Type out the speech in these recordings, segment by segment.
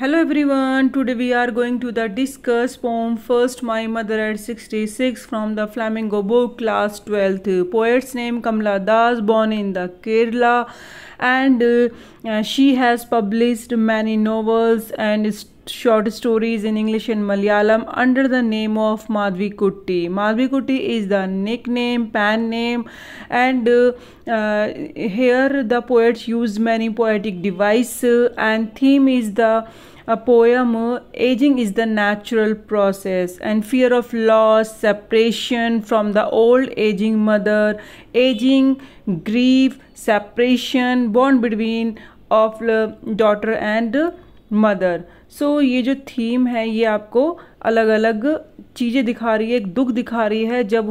Hello everyone, today we are going to discuss poem First My Mother at 66 from the Flamingo book class 12th. Poet's name Kamala Das, born in the Kerala, and she has published many novels and short stories in English and Malayalam under the name of Madhvi Kutti. Madhvi Kutti is the nickname, pen name, and here the poets use many poetic devices and theme is the a poem aging is the natural process and fear of loss, separation from the old aging mother, aging, grief, separation, bond between of daughter and mother. So ये जो theme है ये आपको अलग अलग चीज़ें दिखा रही है, एक दुख दिखा रही है जब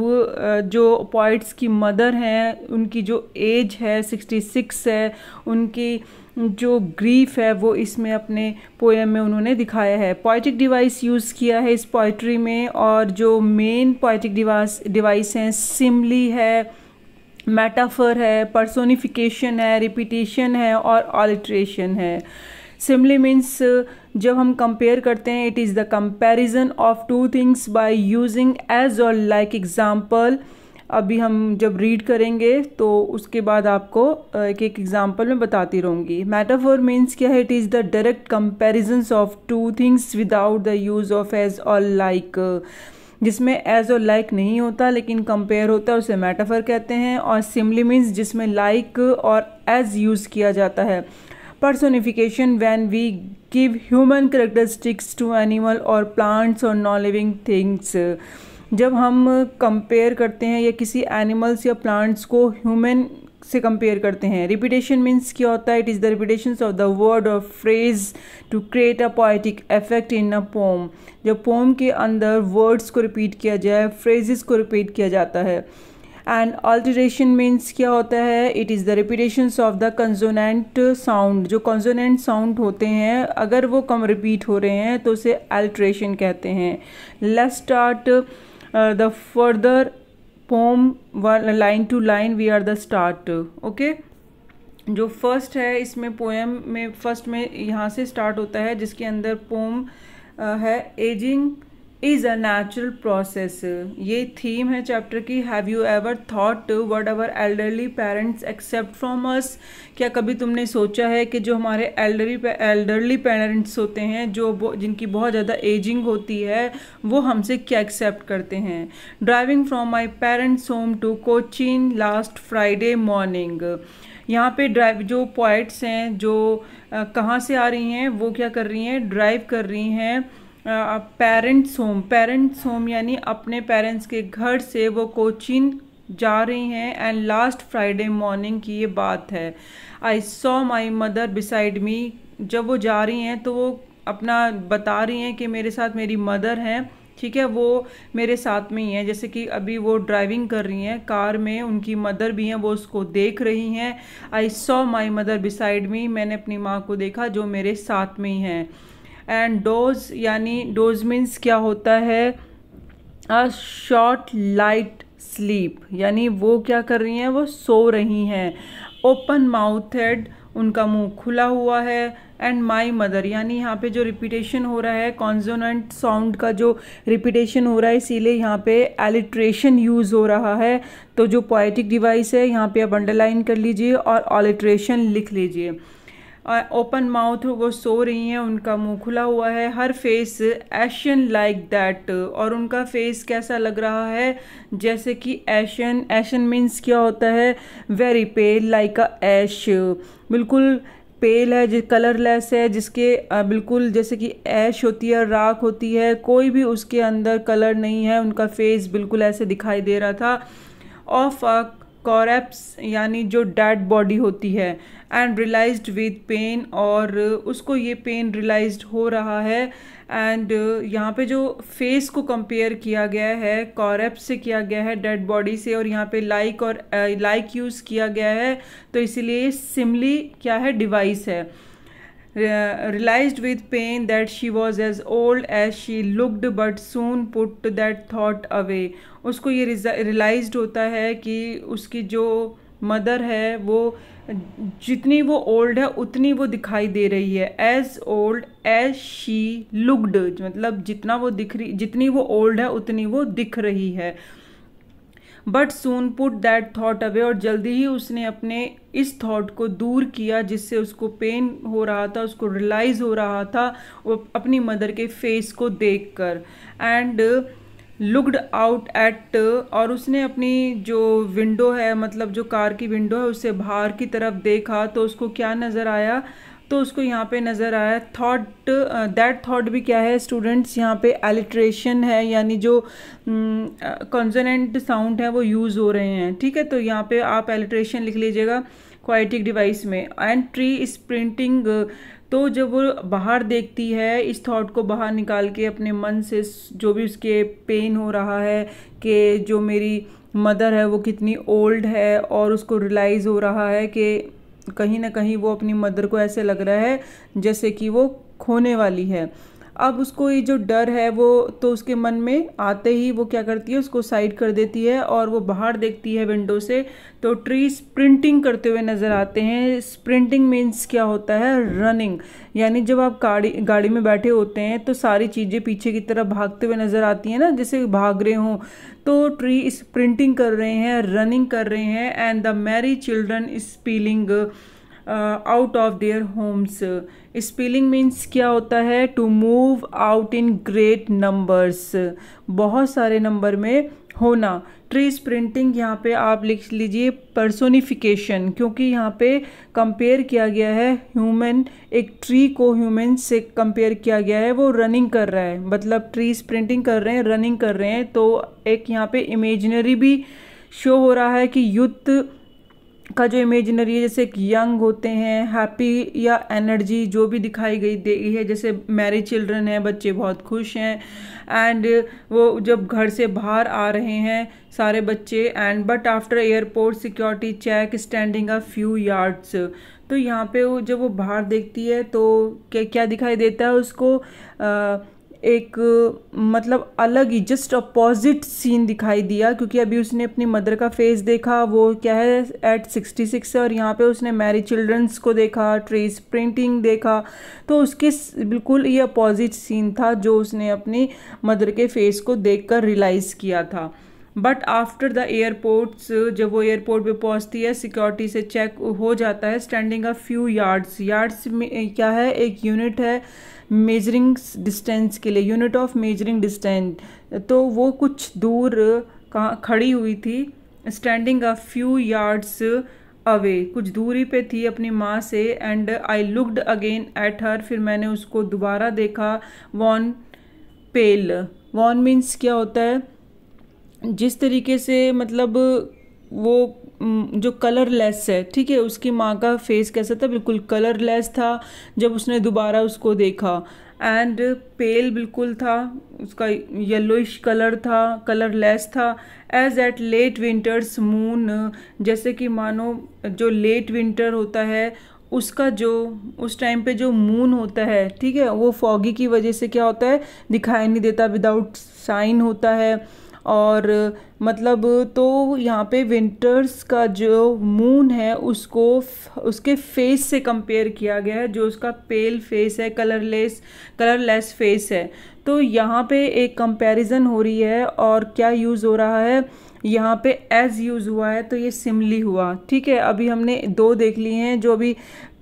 जो पोइट्स की मदर हैं उनकी जो एज है 66 है, उनकी जो ग्रीफ है वो इसमें अपने पोएम में उन्होंने दिखाया है. पोइटिक डिवाइस यूज़ किया है इस पोइट्री में और जो मेन पोइटिक डिवाइस हैं सिमली है, मेटाफर है, पर्सोनिफिकेशन है, रिपीटेशन है और ऑलिट्रेशन है. सिमली मीन्स जब हम कंपेयर करते हैं it is the comparison of two things by using as और लाइक एग्जाम्पल. अभी हम जब रीड करेंगे तो उसके बाद आपको एक एक एग्जाम्पल में बताती रहूँगी. मेटाफोर मीन्स क्या है? It is the direct comparisons of two things without the use of as और लाइक. जिसमें एज और लाइक नहीं होता लेकिन कंपेयर होता है उसे मेटाफर कहते हैं. और सिमली मीन्स जिसमें लाइक और एज यूज़ किया जाता है. Personification when we give human characteristics to animal or plants or non-living things. जब हम कंपेयर करते हैं या किसी एनिमल्स या प्लांट्स को ह्यूमन से कंपेयर करते हैं. रिपीटेशन मीन्स क्या होता है? It is the repetition of the word और phrase to create a poetic effect in a poem. जब पोम के अंदर वर्ड्स को रिपीट किया जाए, फ्रेजेस को रिपीट किया जाता है. एंड अल्टरेशन मीन्स क्या होता है? It is the repetitions of the consonant sound. जो कंसोनेंट साउंड होते हैं अगर वो कम रिपीट हो रहे हैं तो उसे अल्टरेशन कहते हैं. Let's start the further poem line to line. We are the start. Okay, जो फर्स्ट है इसमें पोएम में फर्स्ट में यहाँ से स्टार्ट होता है जिसके अंदर पोम है ageing is a natural process. ये थीम है चैप्टर की. Have you ever thought what ever elderly parents accept from us. क्या कभी तुमने सोचा है कि जो हमारे एल्डरली पेरेंट्स होते हैं जो जिनकी बहुत ज़्यादा एजिंग होती है वो हमसे क्या एक्सेप्ट करते हैं. Driving from my parents home to Cochin last Friday morning. यहाँ पे ड्राइव जो पोइट्स हैं जो कहाँ से आ रही हैं वो क्या कर रही हैं? ड्राइव कर रही हैं पेरेंट्स होम यानी अपने पेरेंट्स के घर से वो कोचीन जा रही हैं. एंड लास्ट फ्राइडे मॉर्निंग की ये बात है. I saw my mother beside me. जब वो जा रही हैं तो वो अपना बता रही हैं कि मेरे साथ मेरी मदर हैं. ठीक है, वो मेरे साथ में ही हैं. जैसे कि अभी वो ड्राइविंग कर रही हैं कार में, उनकी मदर भी हैं, वो उसको देख रही हैं. I saw my mother beside me. मैंने अपनी माँ को देखा जो मेरे साथ में ही हैं. एंड डोज यानी डोज मीन्स क्या होता है? अ शॉर्ट लाइट स्लीप यानी वो क्या कर रही हैं? वो सो रही हैं. ओपन माउथेड उनका मुंह खुला हुआ है. एंड माई मदर यानी यहाँ पे जो रिपीटेशन हो रहा है कॉन्सोनेंट साउंड का जो रिपीटेशन हो रहा है इसीलिए यहाँ पे एलिट्रेशन यूज़ हो रहा है. तो जो पोएटिक डिवाइस है यहाँ पे आप अंडरलाइन कर लीजिए और ऑलिट्रेशन लिख लीजिए. ओपन माउथ वो सो रही हैं, उनका मुंह खुला हुआ है. हर फेस एशन लाइक दैट और उनका फेस कैसा लग रहा है? जैसे कि एशन. एशन मीन्स क्या होता है? वेरी पेल लाइक अ ऐश. बिल्कुल पेल है, जो कलरलेस है, जिसके बिल्कुल जैसे कि ऐश होती है, राख होती है, कोई भी उसके अंदर कलर नहीं है. उनका फेस बिल्कुल ऐसे दिखाई दे रहा था. ऑफ अ कॉरेप्स यानी जो डेड बॉडी होती है. एंड रियलाइज्ड विद पेन और उसको ये पेन रियलाइज्ड हो रहा है. एंड यहाँ पे जो फेस को कंपेयर किया गया है कॉरेप्स से किया गया है, डेड बॉडी से, और यहाँ पे लाइक और लाइक यूज़ किया गया है तो इसीलिए सिमली क्या है? डिवाइस है. realized with pain that she was as old as she looked but soon put that thought away. उसको ये रियलाइज्ड होता है कि उसकी जो मदर है वो जितनी वो ओल्ड है उतनी वो दिखाई दे रही है, as old as she looked, मतलब जितनी वो ओल्ड है उतनी वो दिख रही है। But soon put that thought away, और जल्दी ही उसने अपने इस थॉट को दूर किया जिससे उसको पेन हो रहा था, उसको रियलाइज हो रहा था वो अपनी मदर के फेस को देखकर। एंड लुक्ड आउट एट, और उसने अपनी जो विंडो है, मतलब जो कार की विंडो है, उससे बाहर की तरफ देखा तो उसको क्या नज़र आया, तो उसको यहाँ पे नज़र आया थॉट। दैट थॉट भी क्या है स्टूडेंट्स, यहाँ पे एलिट्रेशन है, यानी जो कॉन्सोनेंट साउंड है वो यूज़ हो रहे हैं, ठीक है। तो यहाँ पे आप एलिट्रेशन लिख लीजिएगा क्वाइटिक डिवाइस में। एंड ट्री स्प्रिंटिंग, तो जब वो बाहर देखती है, इस थॉट को बाहर निकाल के अपने मन से जो भी उसके पेन हो रहा है कि जो मेरी मदर है वो कितनी ओल्ड है, और उसको रियलाइज़ हो रहा है कि कहीं ना कहीं वो अपनी मदर को ऐसे लग रहा है जैसे कि वो खोने वाली है। अब उसको ये जो डर है वो तो उसके मन में आते ही वो क्या करती है, उसको साइड कर देती है और वो बाहर देखती है विंडो से, तो ट्री स्प्रिंटिंग करते हुए नज़र आते हैं। स्प्रिंटिंग मीन्स क्या होता है, रनिंग, यानी जब आप गाड़ी में बैठे होते हैं तो सारी चीज़ें पीछे की तरफ भागते हुए नज़र आती हैं ना, जैसे भाग रहे हों, तो ट्री स्प्रिंटिंग कर रहे हैं, रनिंग कर रहे हैं। And the merry children spilling out of their homes. Spilling means क्या होता है, to move out in great numbers, बहुत सारे नंबर में होना। ट्री स्प्रिंटिंग यहाँ पे आप लिख लीजिए पर्सोनिफिकेशन, क्योंकि यहाँ पे कंपेयर किया गया है ह्यूमन, एक ट्री को ह्यूमन से कंपेयर किया गया है, वो रनिंग कर रहा है, मतलब ट्री स्प्रिंटिंग कर रहे हैं, रनिंग कर रहे हैं। तो एक यहाँ पे इमेजिनरी भी शो हो रहा है कि यूथ का जो इमेजिनरी है, जैसे यंग होते हैं, हैप्पी या एनर्जी जो भी दिखाई गई है, जैसे मैरिड चिल्ड्रन है, बच्चे बहुत खुश हैं। एंड वो जब घर से बाहर आ रहे हैं सारे बच्चे, and but after airport security check standing a few yards, तो यहाँ पे वो जब वो बाहर देखती है तो क्या क्या दिखाई देता है उसको, एक मतलब अलग ही जस्ट अपोजिट सीन दिखाई दिया, क्योंकि अभी उसने अपनी मदर का फेस देखा, वो क्या है एट 66 है, और यहाँ पे उसने मैरी चिल्ड्रंस को देखा, ट्री स्प्रिंटिंग देखा, तो उसके बिल्कुल ये अपोजिट सीन था जो उसने अपनी मदर के फेस को देखकर रियलाइज़ किया था। बट आफ्टर द एयरपोर्ट्स, जब वो एयरपोर्ट पे पहुंचती है, सिक्योरिटी से चेक हो जाता है, standing a few yards, yards में क्या है, एक यूनिट है मेजरिंग डिस्टेंस के लिए, यूनिट ऑफ मेजरिंग डिस्टेंस, तो वो कुछ दूर कहाँ खड़ी हुई थी, standing a few yards away, कुछ दूरी पे थी अपनी माँ से। And I looked again at her, फिर मैंने उसको दोबारा देखा। वॉन पेल, वॉन मीन्स क्या होता है, जिस तरीके से मतलब वो जो कलरलेस है, ठीक है, उसकी माँ का फेस कैसा था, बिल्कुल कलरलेस था जब उसने दोबारा उसको देखा। एंड पेल बिल्कुल था, उसका येलोइश कलर था, कलरलेस था। As at late winter's moon, जैसे कि मानो जो लेट विंटर होता है उसका जो उस टाइम पे जो मून होता है, ठीक है, वो फॉगी की वजह से क्या होता है, दिखाई नहीं देता, विदाउट साइन होता है। और मतलब तो यहाँ पे विंटर्स का जो मून है उसको उसके फेस से कंपेयर किया गया है, जो उसका पेल फेस है, कलरलेस फेस है। तो यहाँ पे एक कंपैरिजन हो रही है, और क्या यूज़ हो रहा है यहाँ पे, एज यूज़ हुआ है, तो ये सिमली हुआ, ठीक है। अभी हमने दो देख लिए हैं, जो अभी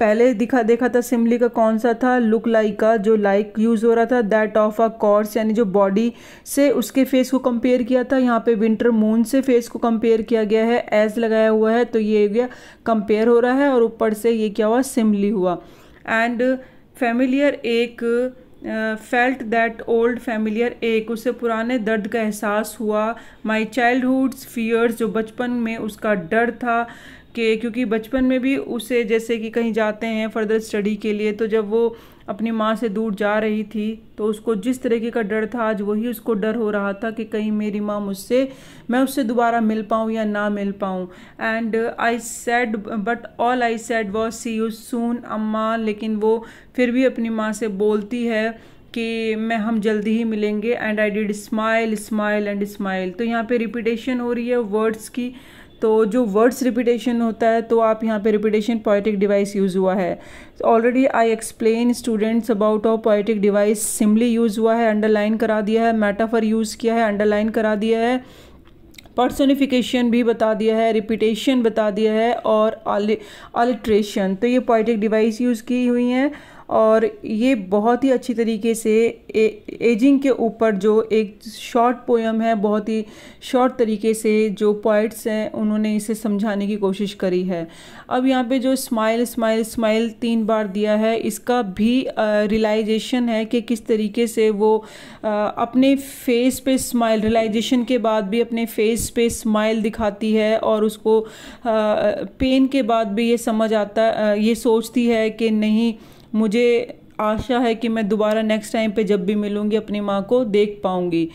पहले देखा था सिमली का कौन सा था, लुक लाइक का, जो लाइक यूज़ हो रहा था, दैट ऑफ अ कॉर्स, यानी जो बॉडी से उसके फेस को कंपेयर किया था। यहाँ पे विंटर मून से फेस को कंपेयर किया गया है, एज लगाया हुआ है, तो ये गया कंपेयर हो रहा है, और ऊपर से ये क्या हुआ, सिमली हुआ। एंड फैमिलियर एक, फेल्ट दैट ओल्ड फैमिलियर एक, उससे पुराने दर्द का एहसास हुआ। माई चाइल्डहुड्स फियर्स, जो बचपन में उसका डर था, कि क्योंकि बचपन में भी उसे जैसे कि कहीं जाते हैं फर्दर स्टडी के लिए, तो जब वो अपनी माँ से दूर जा रही थी तो उसको जिस तरीके का डर था, आज वही उसको डर हो रहा था कि कहीं मेरी माँ मैं उससे दोबारा मिल पाऊँ या ना मिल पाऊँ। And I said, but all I said was see you soon Amma, लेकिन वो फिर भी अपनी माँ से बोलती है कि हम जल्दी ही मिलेंगे। And I did smile smile and smile, तो यहाँ पे रिपीटेशन हो रही है वर्ड्स की, तो जो वर्ड्स रिपीटेशन होता है तो आप यहाँ पे रिपीटेशन पोएटिक डिवाइस यूज़ हुआ है। Already I explain students about of poetic device, simply use हुआ है, अंडरलाइन करा दिया है, मेटाफर यूज़ किया है, अंडरलाइन करा दिया है, पर्सोनिफिकेशन भी बता दिया है, रिपीटेशन बता दिया है और अलिट्रेशन। तो ये पोएटिक डिवाइस यूज़ की हुई हैं और ये बहुत ही अच्छी तरीके से एजिंग के ऊपर जो एक शॉर्ट पोएम है, बहुत ही शॉर्ट तरीके से जो पोइट्स हैं उन्होंने इसे समझाने की कोशिश करी है। अब यहाँ पे जो स्माइल स्माइल स्माइल 3 बार दिया है, इसका भी रियलाइजेशन है कि किस तरीके से वो अपने फेस पे स्माइल, रियलाइजेशन के बाद भी अपने फेस पे स्माइल दिखाती है और उसको पेन के बाद भी ये समझ आता, ये सोचती है कि नहीं, मुझे आशा है कि मैं दोबारा नेक्स्ट टाइम पे जब भी मिलूँगी अपनी माँ को देख पाऊँगी।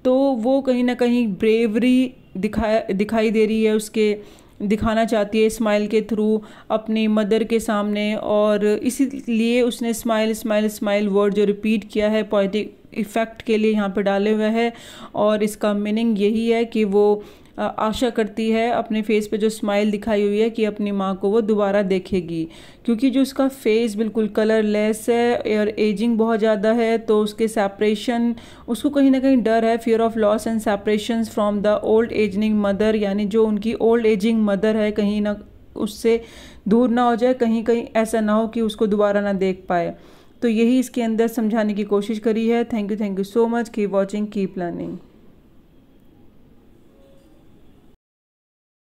तो वो कहीं ना कहीं ब्रेवरी दिखाई दे रही है, उसके दिखाना चाहती है स्माइल के थ्रू अपनी मदर के सामने, और इसीलिए उसने स्माइल स्माइल स्माइल वर्ड जो रिपीट किया है पोएटिक इफ़ेक्ट के लिए यहाँ पे डाले हुए है। और इसका मीनिंग यही है कि वो आशा करती है अपने फेस पे जो स्माइल दिखाई हुई है कि अपनी माँ को वो दोबारा देखेगी, क्योंकि जो उसका फेस बिल्कुल कलरलेस है और एजिंग बहुत ज़्यादा है, तो उसके सेपरेशन, उसको कहीं ना कहीं डर है, fear of loss and separation from the old ageing mother, यानी जो उनकी ओल्ड एजिंग मदर है कहीं ना उससे दूर ना हो जाए, कहीं कहीं ऐसा ना हो कि उसको दोबारा ना देख पाए। तो यही इसके अंदर समझाने की कोशिश करी है। Thank you so much, keep watching, keep learning.